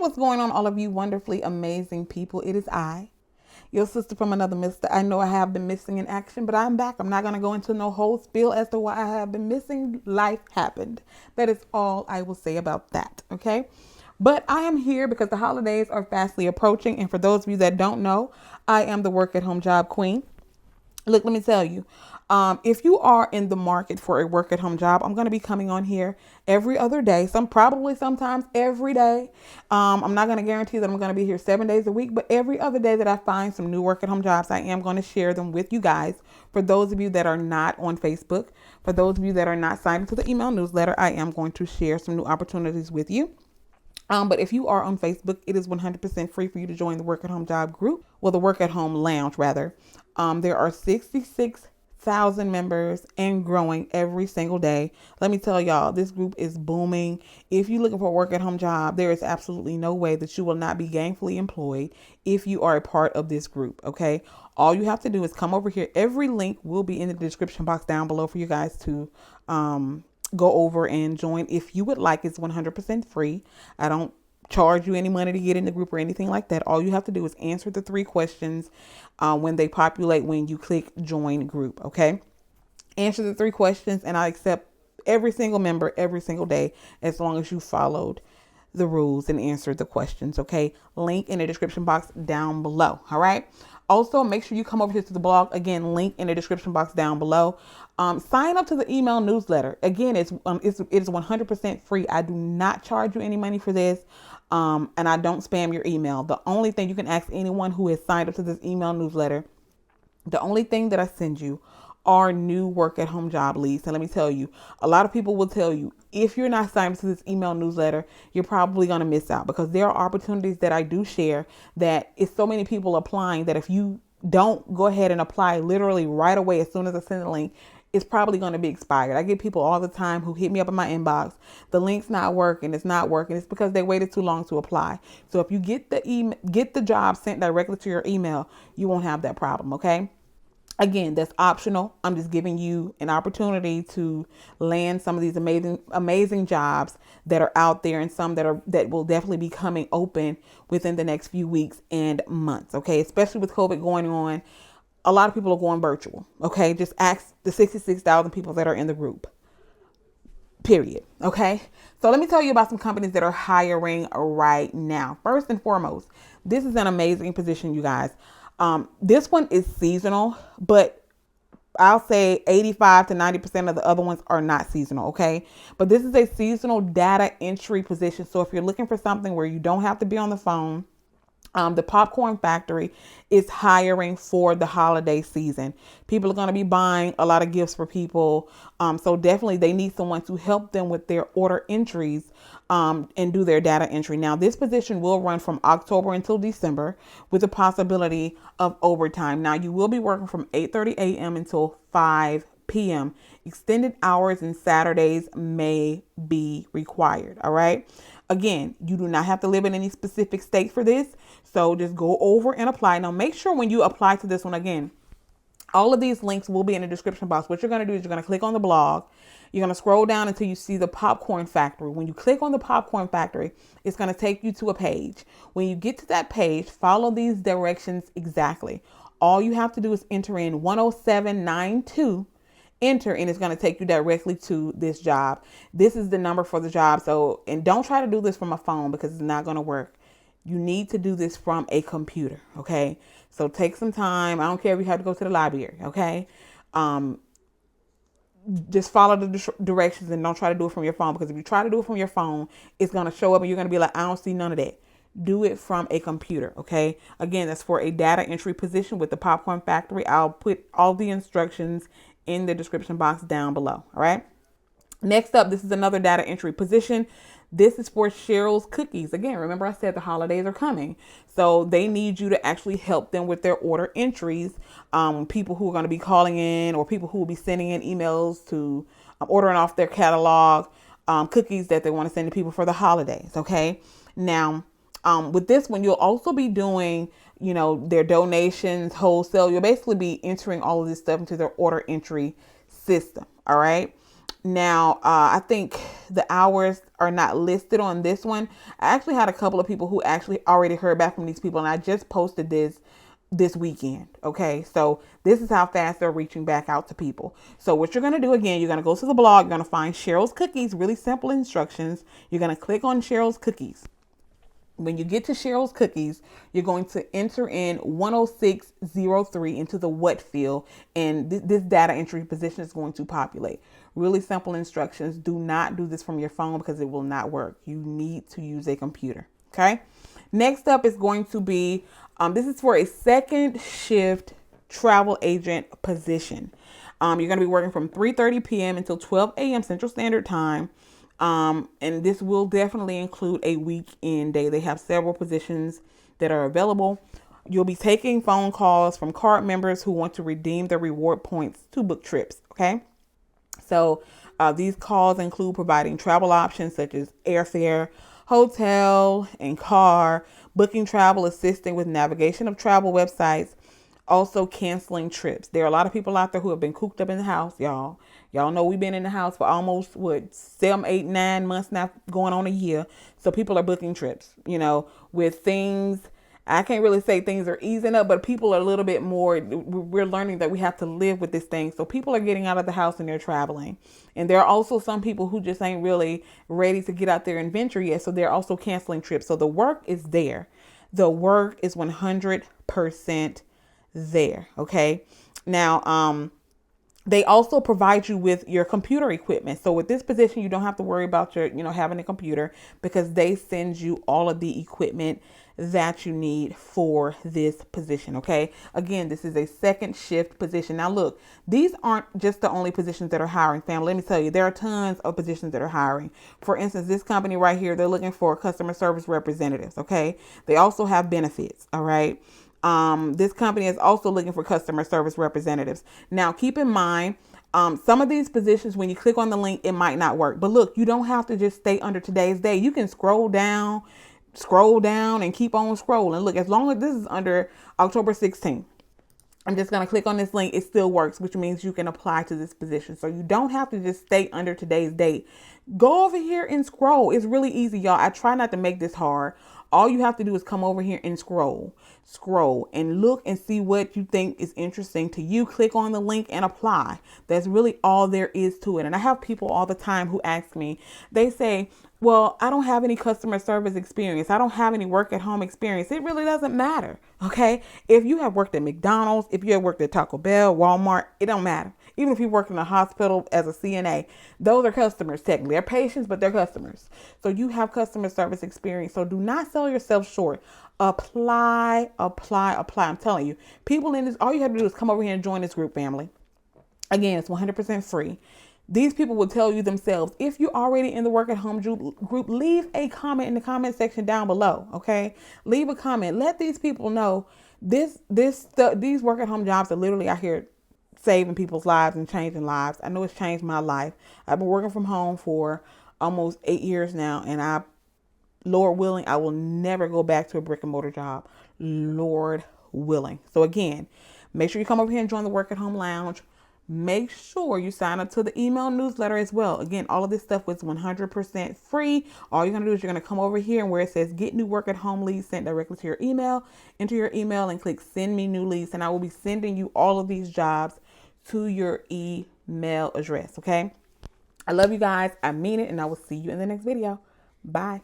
what's going on, all of you wonderfully amazing people? It is I, your sister from another mister. I know I have been missing in action, but I'm back. I'm not going to go into no whole spiel as to why I have been missing. Life happened. That is all I will say about that, okay? But I am here because the holidays are fastly approaching. And for those of you that don't know, I am the work at home job queen. Look, let me tell you, if you are in the market for a work at home job, I'm going to be coming on here every other day, sometimes every day. I'm not going to guarantee that I'm going to be here 7 days a week, but every other day that I find some new work at home jobs, I am going to share them with you guys. For those of you that are not on Facebook, for those of you that are not signed into the email newsletter, I am going to share some new opportunities with you. But if you are on Facebook, it is 100% free for you to join the work at home job group. Well, the work at home lounge rather. There are 66,000 members and growing every single day. Let me tell y'all, this group is booming. If you're looking for a work at home job, there is absolutely no way that you will not be gainfully employed if you are a part of this group. Okay. All you have to do is come over here. Every link will be in the description box down below for you guys to, go over and join if you would like. It's 100% free. I don't charge you any money to get in the group or anything like that. All you have to do is answer the 3 questions when they populate when you click join group. Okay. Answer the 3 questions and I accept every single member every single day as long as you followed the rules and answered the questions. Okay. Link in the description box down below. All right. Also, make sure you come over here to the blog. Again, link in the description box down below. Sign up to the email newsletter. Again, it is 100% free. I do not charge you any money for this. And I don't spam your email. The only thing you can ask anyone who has signed up to this email newsletter, the only thing that I send you are new work at home job leads. And let me tell you, a lot of people will tell you, if you're not signed up to this email newsletter, you're probably going to miss out because there are opportunities that I do share that is so many people applying that if you don't go ahead and apply literally right away, as soon as I send the link, it's probably going to be expired. I get people all the time who hit me up in my inbox. The link's not working. It's not working. It's because they waited too long to apply. So if you get the job sent directly to your email, you won't have that problem. Okay. Again, that's optional. I'm just giving you an opportunity to land some of these amazing jobs that are out there and some that will definitely be coming open within the next few weeks and months. Okay. Especially with COVID going on. A lot of people are going virtual. Okay. Just ask the 66,000 people that are in the group. Period. Okay. So let me tell you about some companies that are hiring right now. First and foremost, this is an amazing position, you guys. This one is seasonal, but I'll say 85 to 90% of the other ones are not seasonal. Okay. But this is a seasonal data entry position. So if you're looking for something where you don't have to be on the phone, the Popcorn Factory is hiring for the holiday season. People are going to be buying a lot of gifts for people. So definitely they need someone to help them with their order entries and do their data entry. Now, this position will run from October until December with the possibility of overtime. Now, you will be working from 8:30 a.m. until 5 p.m. Extended hours and Saturdays may be required. All right. Again, you do not have to live in any specific state for this. So just go over and apply. Now, make sure when you apply to this one, again, all of these links will be in the description box. What you're going to do is you're going to click on the blog. You're going to scroll down until you see the Popcorn Factory. When you click on the Popcorn Factory, it's going to take you to a page. When you get to that page, follow these directions exactly. All you have to do is enter in 10792. Enter, and it's going to take you directly to this job. This is the number for the job. So, and don't try to do this from a phone because it's not going to work. You need to do this from a computer. Okay. So take some time. I don't care if you have to go to the library. Okay. Just follow the directions and don't try to do it from your phone, because if you try to do it from your phone, it's going to show up and you're going to be like, I don't see none of that. Do it from a computer. Okay. Again, that's for a data entry position with the Popcorn Factory. I'll put all the instructions in the description box down below. All right. Next up, this is another data entry position. This is for Cheryl's Cookies. Again, remember I said the holidays are coming. So they need you to actually help them with their order entries. People who are going to be calling in, or people who will be sending in emails to ordering off their catalog, cookies that they want to send to people for the holidays. Okay. Now, with this one, you'll also be doing, their donations, wholesale. You'll basically be entering all of this stuff into their order entry system. All right. Now, I think the hours are not listed on this one. I actually had a couple of people who actually already heard back from these people, and I just posted this weekend. Okay, so this is how fast they're reaching back out to people. So what you're going to do, again, you're going to go to the blog, you're going to find Cheryl's Cookies, really simple instructions. You're going to click on Cheryl's Cookies. When you get to Cheryl's Cookies, you're going to enter in 10603 into the what field, and this data entry position is going to populate. Really simple instructions. Do not do this from your phone because it will not work. You need to use a computer. Okay. Next up is going to be, this is for a second shift travel agent position. You're going to be working from 3:30 p.m. until 12 a.m. Central Standard Time. And this will definitely include a weekend day. They have several positions that are available. You'll be taking phone calls from card members who want to redeem their reward points to book trips. Okay. So these calls include providing travel options such as airfare, hotel, and car, booking travel, assisting with navigation of travel websites, also canceling trips. There are a lot of people out there who have been cooped up in the house, y'all. Y'all know we've been in the house for almost 7, 8, 9 months now, going on a year. So people are booking trips, with things. I can't really say things are easing up, but people are a little bit more. We're learning that we have to live with this thing. So people are getting out of the house and they're traveling. And there are also some people who just ain't really ready to get out there and venture yet. So they're also canceling trips. So the work is there. The work is 100% there. Okay. Now, they also provide you with your computer equipment. So with this position, you don't have to worry about your, having a computer, because they send you all of the equipment that you need for this position. Okay. Again, this is a second shift position. Now look, these aren't just the only positions that are hiring, family. Let me tell you, there are tons of positions that are hiring. For instance, this company right here, they're looking for customer service representatives. Okay. They also have benefits. All right. This company is also looking for customer service representatives. Now, keep in mind, some of these positions, when you click on the link, it might not work. But look, you don't have to just stay under today's day. You can scroll down and keep on scrolling. Look, as long as this is under October 16th, I'm just going to click on this link. It still works, which means you can apply to this position. So you don't have to just stay under today's date. Go over here and scroll. It's really easy, y'all. I try not to make this hard. All you have to do is come over here and scroll and look and see what you think is interesting to you. Click on the link and apply. That's really all there is to it. And I have people all the time who ask me, they say, well, I don't have any customer service experience. I don't have any work at home experience. It really doesn't matter. Okay. If you have worked at McDonald's, if you have worked at Taco Bell, Walmart, it don't matter. Even if you work in a hospital as a CNA, those are customers technically. They're patients, but they're customers. So you have customer service experience. So do not sell yourself short. Apply. I'm telling you, people in this, all you have to do is come over here and join this group, family. Again, it's 100% free. These people will tell you themselves. If you're already in the work at home group, leave a comment in the comment section down below. Okay, leave a comment. Let these people know these work at home jobs are literally out here saving people's lives and changing lives. I know it's changed my life. I've been working from home for almost 8 years now, and Lord willing, I will never go back to a brick and mortar job. Lord willing. So again, make sure you come over here and join the Work at Home Lounge. Make sure you sign up to the email newsletter as well. Again, all of this stuff was 100% free. All you're going to do is you're going to come over here and where it says get new work at home leads sent directly to your email, enter your email and click send me new leads. And I will be sending you all of these jobs to your email address. Okay. I love you guys. I mean it. And I will see you in the next video. Bye.